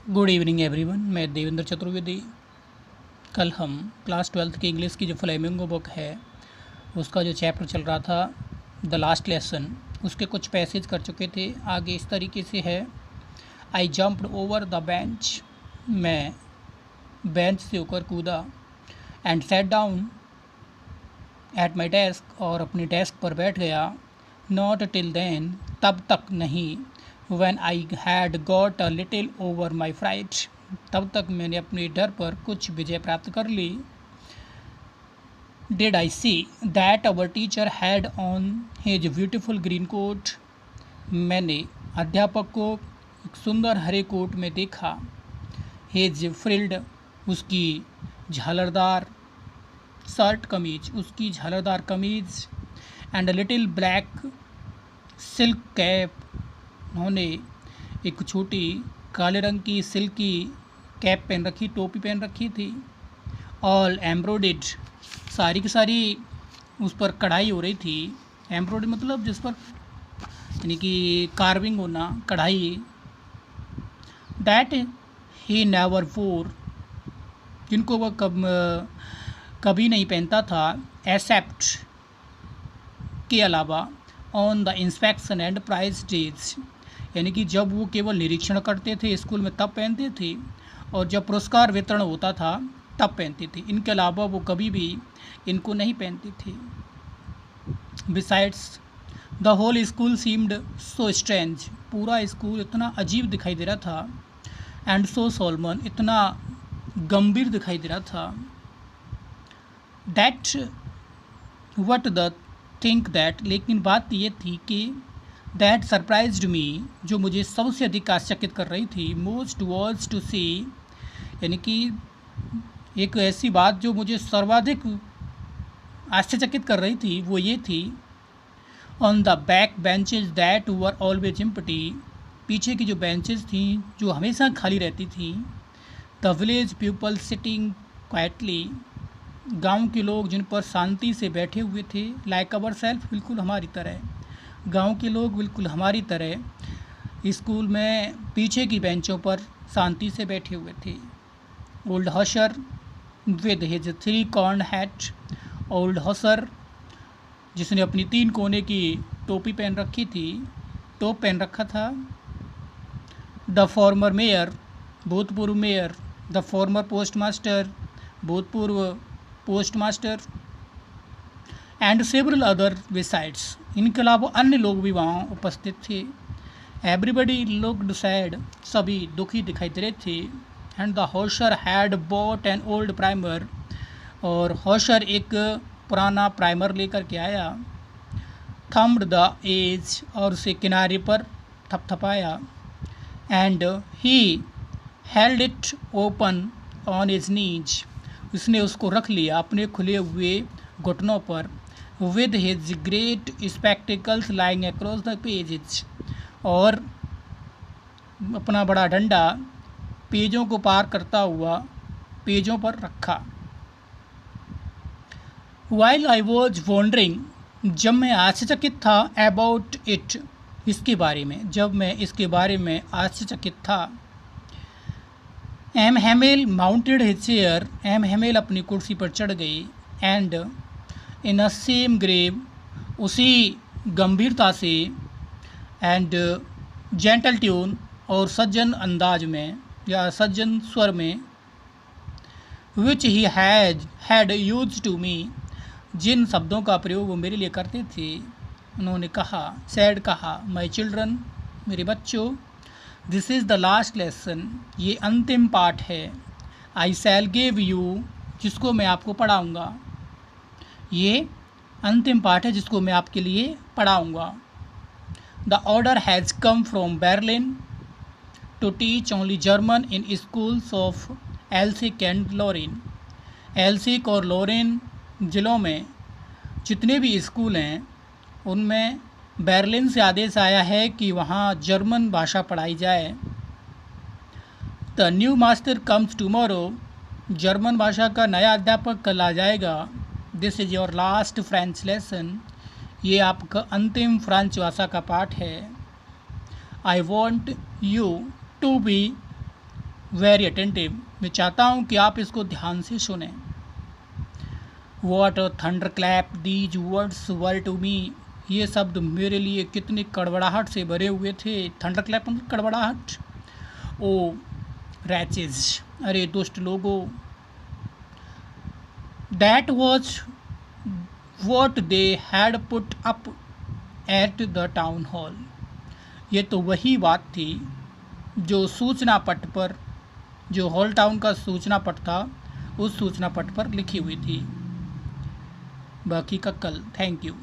Good evening everyone. मैं देवेंद्र चतुर्वेदी। कल हम क्लास 12th की इंग्लिश की जो फ्लेमिंगो बुक है उसका जो चैप्टर चल रहा था द लास्ट लेसन, उसके कुछ पैसेज कर चुके थे। आगे इस तरीके से है। आई जंप्ड ओवर द बेंच, मैं बेंच से होकर कूदा। And set down at my desk, और अपनी डेस्क पर बैठ गया। नॉट टिल देन, तब तक नहीं। When I had got a little over my fright, तब तक मैंने अपने डर पर कुछ विजय प्राप्त कर ली। Did I see that our teacher had on his beautiful green coat? मैंने अध्यापक को एक सुंदर हरे कोट में देखा। His frilled, उसकी झालरदार शर्ट कमीज, उसकी झालरदार कमीज। And a little black silk cap, उन्होंने एक छोटी काले रंग की सिल्की कैप पहन रखी, टोपी पहन रखी थी। ऑल एम्ब्रॉयडेड, सारी की सारी उस पर कढ़ाई हो रही थी। एम्ब्रॉयडरी मतलब जिस पर यानी कि कार्विंग होना, कढ़ाई। दैट ही नेवर वोर, जिनको वह कभी नहीं पहनता था। एक्सेप्ट, के अलावा। On the inspection and prize days, यानी कि जब वो केवल निरीक्षण करते थे स्कूल में तब पहनते थे, और जब पुरस्कार वितरण होता था तब पहनते थे। इनके अलावा वो कभी भी इनको नहीं पहनते थे। Besides the whole school seemed so strange, पूरा स्कूल इतना अजीब दिखाई दे रहा था। एंड सो सोलमन, इतना गंभीर दिखाई दे रहा था। That what the think that, लेकिन बात ये थी कि दैट सरप्राइज्ड मी, जो मुझे सबसे अधिक आश्चर्यचकित कर रही थी। मोस्ट वॉज टू सी, यानी कि एक ऐसी बात जो मुझे सर्वाधिक आश्चर्यचकित कर रही थी वो ये थी। On the back benches that were always empty, पीछे की जो बेंचेस थी जो हमेशा खाली रहती थी। The village people sitting quietly, गांव के लोग जिन पर शांति से बैठे हुए थे। लाइक अवर सेल्फ, बिल्कुल हमारी तरह। गांव के लोग बिल्कुल हमारी तरह स्कूल में पीछे की बेंचों पर शांति से बैठे हुए थे। Old Hauser with his 3 corn hat, old Hauser जिसने अपनी 3 कोने की टोपी पहन रखी थी, टोप पहन रखा था। द फॉर्मर मेयर, भूतपूर्व मेयर। द फॉर्मर पोस्ट मास्टर, भूतपूर्व postmaster. And several other besides, इनके अलावा अन्य लोग भी वहाँ उपस्थित थे। एवरीबडी लुक्ड सैड, सभी दुखी दिखाई दे रहे थे। And the Hauser had bought an old primer, और हॉशर एक पुराना प्राइमर लेकर के आया। थम्ड द एज, और उसे किनारे पर थपथपाया। And he held it open on his knees, उसने उसको रख लिया अपने खुले हुए घुटनों पर। With his great spectacles lying across the pages, और अपना बड़ा डंडा पेजों को पार करता हुआ पेजों पर रखा। वाइल आई वॉज वॉन्डरिंग, जब मैं आश्चर्यचकित था। अबाउट इट, इसके बारे में, जब मैं इसके बारे में आश्चर्यचकित था। M Hamel mounted his chair, M Hamel अपनी कुर्सी पर चढ़ गई। And in a same grave, उसी गंभीरता से। एंड जेंटल ट्यून, और सज्जन अंदाज में या सज्जन स्वर में। Which he had use to me, जिन शब्दों का प्रयोग वो मेरे लिए करते थे। उन्होंने कहा, सैड कहा, माई चिल्ड्रन, मेरे बच्चों। This is the last lesson, ये अंतिम पाठ है। आई शैल गिव यू, जिसको मैं आपको पढ़ाऊँगा। ये अंतिम पाठ है जिसको मैं आपके लिए पढ़ाऊँगा। The order has come from Berlin to teach only German in schools of Alsace and Lorraine, Alsace और लोरेन ज़िलों में जितने भी स्कूल हैं उनमें बर्लिन से आदेश आया है कि वहाँ जर्मन भाषा पढ़ाई जाए। The new master comes tomorrow, German भाषा का नया अध्यापक कल आ जाएगा। This is your last French lesson, ये आपका अंतिम फ्रेंच भाषा का पाठ है। I want you to be very attentive, मैं चाहता हूँ कि आप इसको ध्यान से सुने। What a thunder clap these words were to me, ये शब्द मेरे लिए कितनी कड़वड़ाहट से भरे हुए थे। थंडर क्लैप मतलब कड़वड़ाहट। ओ रैचेज, अरे दुष्ट लोगों। That was what they had put up at the town hall, ये तो वही बात थी जो सूचना पट पर, जो हॉल टाउन का सूचना पट था, उस सूचना पट पर लिखी हुई थी। बाकी का कल। Thank you.